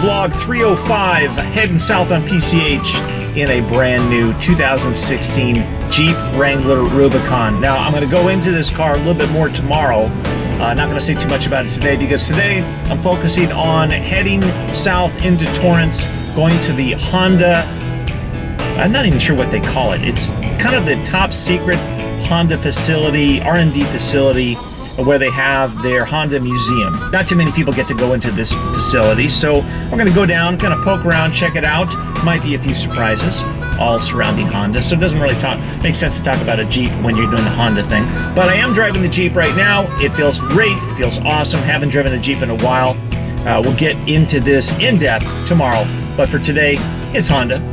Vlog 305, heading south on PCH in a brand new 2016 Jeep Wrangler Rubicon. Now, I'm going to go into this car a little bit more tomorrow. Not going to say too much about it today because today I'm focusing on heading south into Torrance, going to the Honda, I'm not even sure what they call it. It's kind of the top secret Honda facility, R&D facility, where they have their Honda museum. Not too many people get to go into this facility, so we're going to go down, kind of poke around, check it out. Might be a few surprises, all surrounding Honda, so it doesn't really make sense to talk about a Jeep when you're doing the Honda thing. But I am driving the Jeep right now. It feels great. It feels awesome. Haven't driven a Jeep in a while. We'll get into this in depth tomorrow, but for today, it's Honda.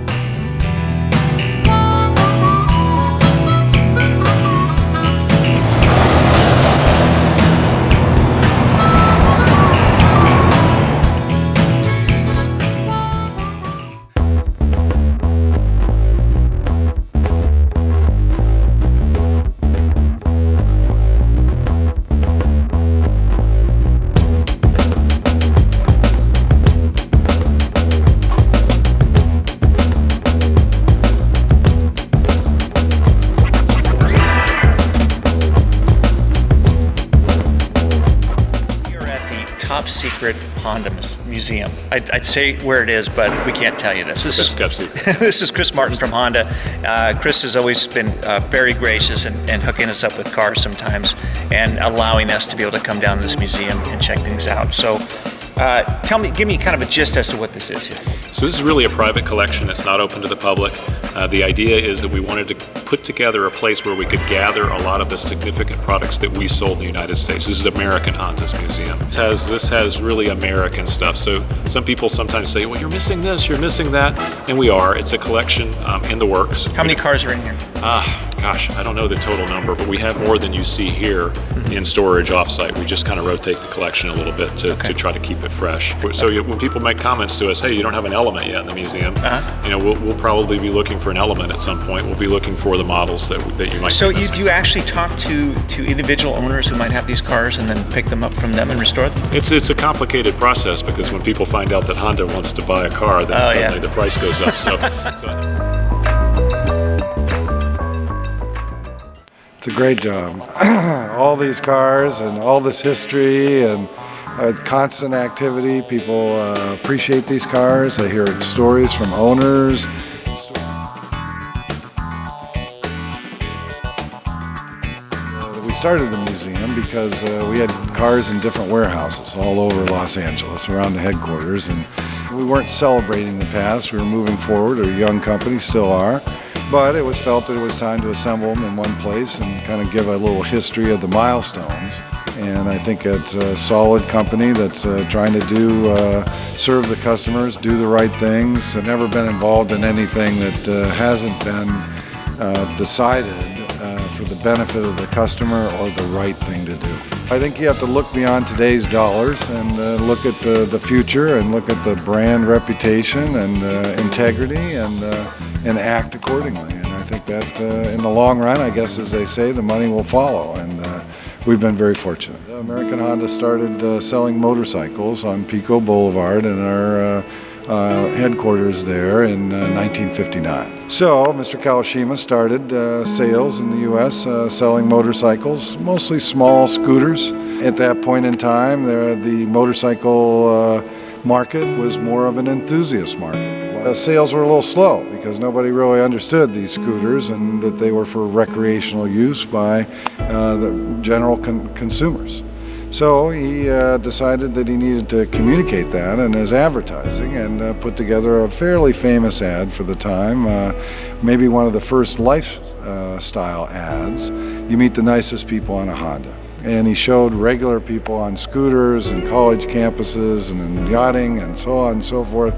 Top secret Honda museum. I'd say where it is, but we can't tell you this. This is Chris Martin from Honda. Chris has always been very gracious and hooking us up with cars sometimes and allowing us to be able to come down to this museum and check things out. So give me kind of a gist as to what this is here. So this is really a private collection. It's not open to the public. The idea is that we wanted to put together a place where we could gather a lot of the significant products that we sold in the United States. This is American Honda's museum. This has really American stuff. So some people sometimes say, well, you're missing this, you're missing that. And we are. It's a collection in the works. How many cars are in here? Gosh, I don't know the total number, but we have more than you see here in storage offsite. We just kind of rotate the collection a little bit to try to keep it fresh. So when people make comments to us, hey, you don't have an element yet in the museum, you know, we'll probably be looking for an element at some point. We'll be looking for the models that you might. So you actually talk to individual owners who might have these cars and then pick them up from them and restore them? It's a complicated process because when people find out that Honda wants to buy a car, then suddenly the price goes up. It's a great job. All these cars and all this history and constant activity. People appreciate these cars. I hear stories from owners. We started the museum because we had cars in different warehouses all over Los Angeles, around the headquarters, and we weren't celebrating the past. We were moving forward. We're a young company, still are. But it was felt that it was time to assemble them in one place and kind of give a little history of the milestones. And I think it's a solid company that's trying to serve the customers, do the right things. I've never been involved in anything that hasn't been decided for the benefit of the customer or the right thing to do. I think you have to look beyond today's dollars and look at the future and look at the brand reputation and integrity and act accordingly. And I think that in the long run, I guess as they say, the money will follow. And we've been very fortunate. American Honda started selling motorcycles on Pico Boulevard in our headquarters there in 1959. So Mr. Kawashima started sales in the U.S. Selling motorcycles, mostly small scooters. At that point in time, the motorcycle market was more of an enthusiast market. Sales were a little slow because nobody really understood these scooters and that they were for recreational use by the general consumers. So he decided that he needed to communicate that in his advertising and put together a fairly famous ad for the time, maybe one of the first lifestyle ads. You meet the nicest people on a Honda. And he showed regular people on scooters and college campuses and in yachting and so on and so forth,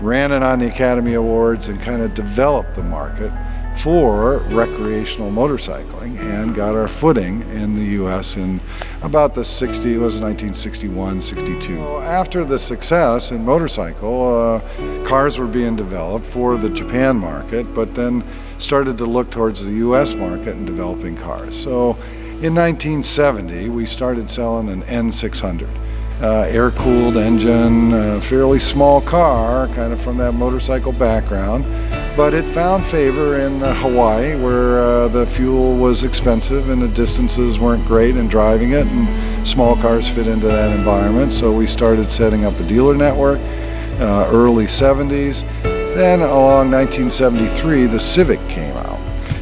ran it on the Academy Awards and kind of developed the market for recreational motorcycling and got our footing in the U.S. in about it was 1961, 62. After the success in motorcycle, cars were being developed for the Japan market, but then started to look towards the U.S. market and developing cars. So in 1970, we started selling an N600. air-cooled engine, fairly small car, kind of from that motorcycle background. But it found favor in Hawaii, where the fuel was expensive and the distances weren't great in driving it, and small cars fit into that environment. So we started setting up a dealer network, early 70s. Then along 1973, the Civic came out.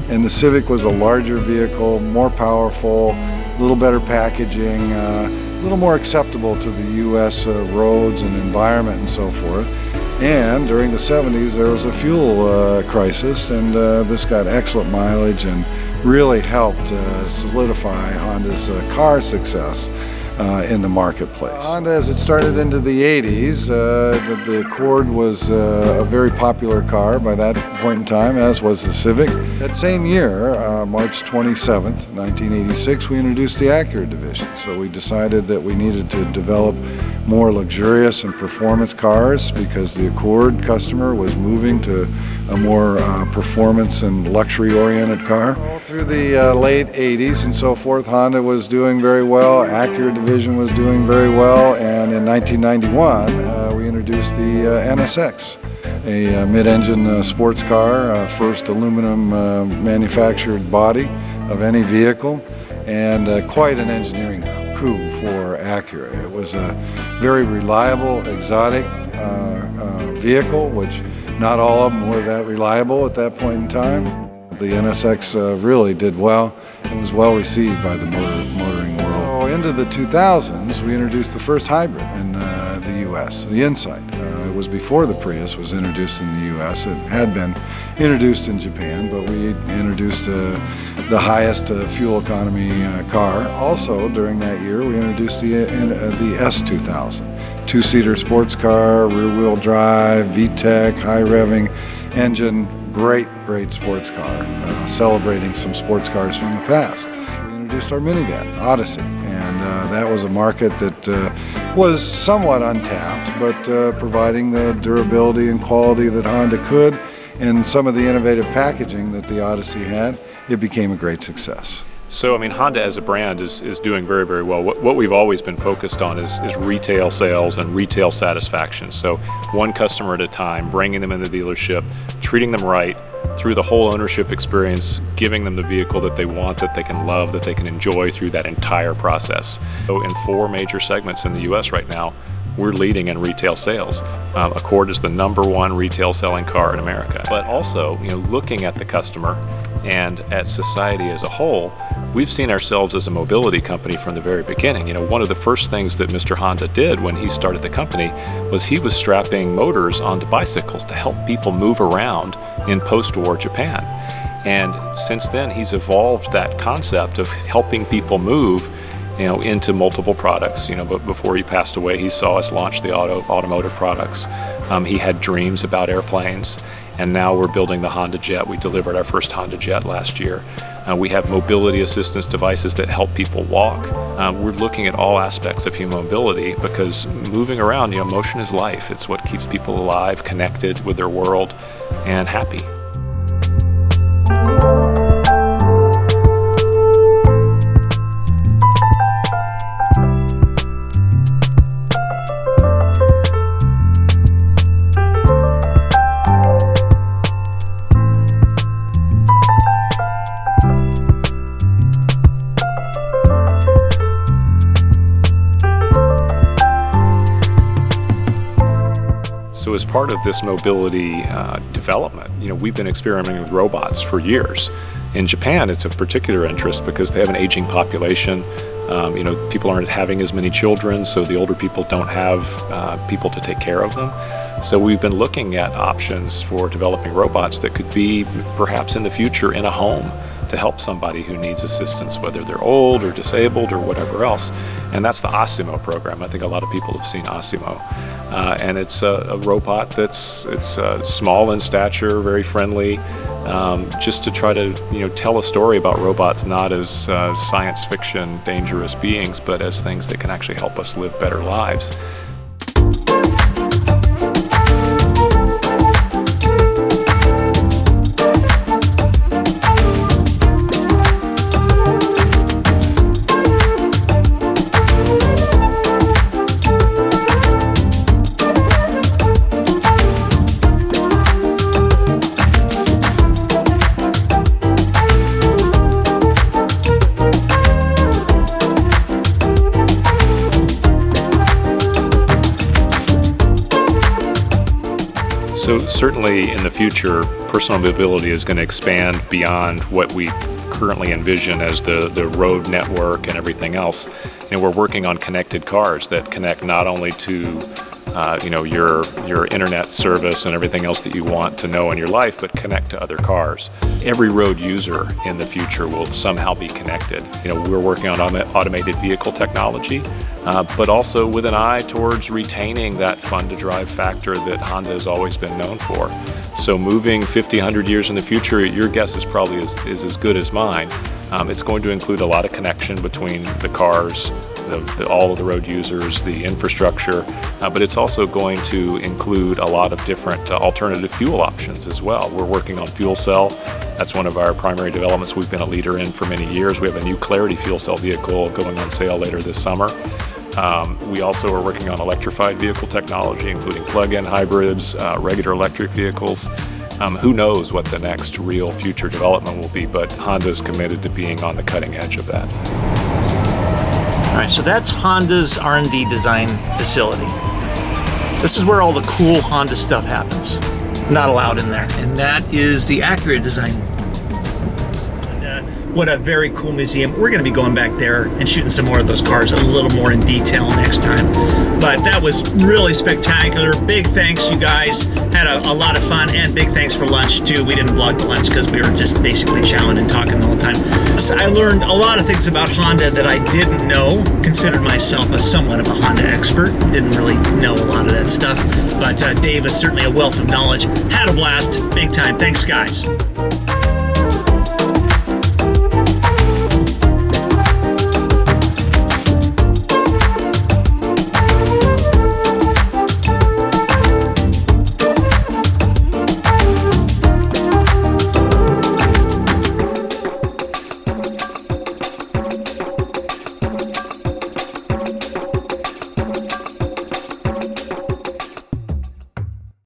And the Civic was a larger vehicle, more powerful, a little better packaging, a little more acceptable to the U.S. Roads and environment and so forth. And during the 70s, there was a fuel crisis, and this got excellent mileage and really helped solidify Honda's car success in the marketplace. Honda, as it started into the 80s, the Accord was a very popular car by that point in time, as was the Civic. That same year, March 27th, 1986, we introduced the Acura division. So we decided that we needed to develop more luxurious and performance cars because the Accord customer was moving to a more performance and luxury-oriented car. All through the late 80s and so forth, Honda was doing very well, Acura division was doing very well, and in 1991 we introduced the NSX, a mid-engine sports car, first aluminum manufactured body of any vehicle, and quite an engineering coup for Acura. It was a very reliable, exotic vehicle, which not all of them were that reliable at that point in time. The NSX really did well and was well received by the motoring world. So into the 2000s, we introduced the first hybrid in the U.S., the Insight. It was before the Prius was introduced in the U.S. It had been introduced in Japan, but we introduced the highest fuel economy car. Also, during that year, we introduced the S2000. Two-seater sports car, rear-wheel drive, VTEC, high-revving engine, great sports car, celebrating some sports cars from the past. We introduced our minivan, Odyssey, and that was a market that was somewhat untapped, but providing the durability and quality that Honda could, and some of the innovative packaging that the Odyssey had, it became a great success. So, I mean, Honda as a brand is doing very, very well. What we've always been focused on is retail sales and retail satisfaction. So one customer at a time, bringing them in the dealership, treating them right through the whole ownership experience, giving them the vehicle that they want, that they can love, that they can enjoy through that entire process. So in 4 major segments in the U.S. right now, we're leading in retail sales. Accord is the #1 retail selling car in America. But also, looking at the customer and at society as a whole, we've seen ourselves as a mobility company from the very beginning. One of the first things that Mr. Honda did when he started the company was he was strapping motors onto bicycles to help people move around in post-war Japan. And since then, he's evolved that concept of helping people move into multiple products. But before he passed away, he saw us launch the automotive products. He had dreams about airplanes, and now we're building the Honda Jet. We delivered our first Honda Jet last year. We have mobility assistance devices that help people walk. We're looking at all aspects of human mobility because moving around, motion is life. It's what keeps people alive, connected with their world, and happy. So as part of this mobility development, we've been experimenting with robots for years. In Japan, it's of particular interest because they have an aging population. People aren't having as many children, so the older people don't have people to take care of them. So we've been looking at options for developing robots that could be perhaps in the future in a home to help somebody who needs assistance, whether they're old or disabled or whatever else. And that's the Asimo program. I think a lot of people have seen Asimo. And it's a robot it's small in stature, very friendly, just to try to tell a story about robots not as science fiction dangerous beings, but as things that can actually help us live better lives. certainly in the future, personal mobility is going to expand beyond what we currently envision as the road network and everything else. And we're working on connected cars that connect not only to your internet service and everything else that you want to know in your life, but connect to other cars. Every road user in the future will somehow be connected. We're working on automated vehicle technology, but also with an eye towards retaining that fun to drive factor that Honda has always been known for. So moving 50, 100 years in the future, your guess is probably is as good as mine. It's going to include a lot of connection between the cars, all of the road users, the infrastructure, but it's also going to include a lot of different alternative fuel options as well. We're working on fuel cell. That's one of our primary developments we've been a leader in for many years. We have a new Clarity fuel cell vehicle going on sale later this summer. We also are working on electrified vehicle technology, including plug-in hybrids, regular electric vehicles. Who knows what the next real future development will be, but Honda is committed to being on the cutting edge of that. All right, so that's Honda's R&D design facility. This is where all the cool Honda stuff happens. Not allowed in there. And that is the Acura design. What a very cool museum. We're going to be going back there and shooting some more of those cars a little more in detail next time. But that was really spectacular. Big thanks, you guys. Had a lot of fun, and big thanks for lunch too. We didn't vlog the lunch because we were just basically chowing and talking the whole time. I learned a lot of things about Honda that I didn't know. Considered myself somewhat of a Honda expert. Didn't really know a lot of that stuff. But Dave is certainly a wealth of knowledge. Had a blast. Big time. Thanks, guys.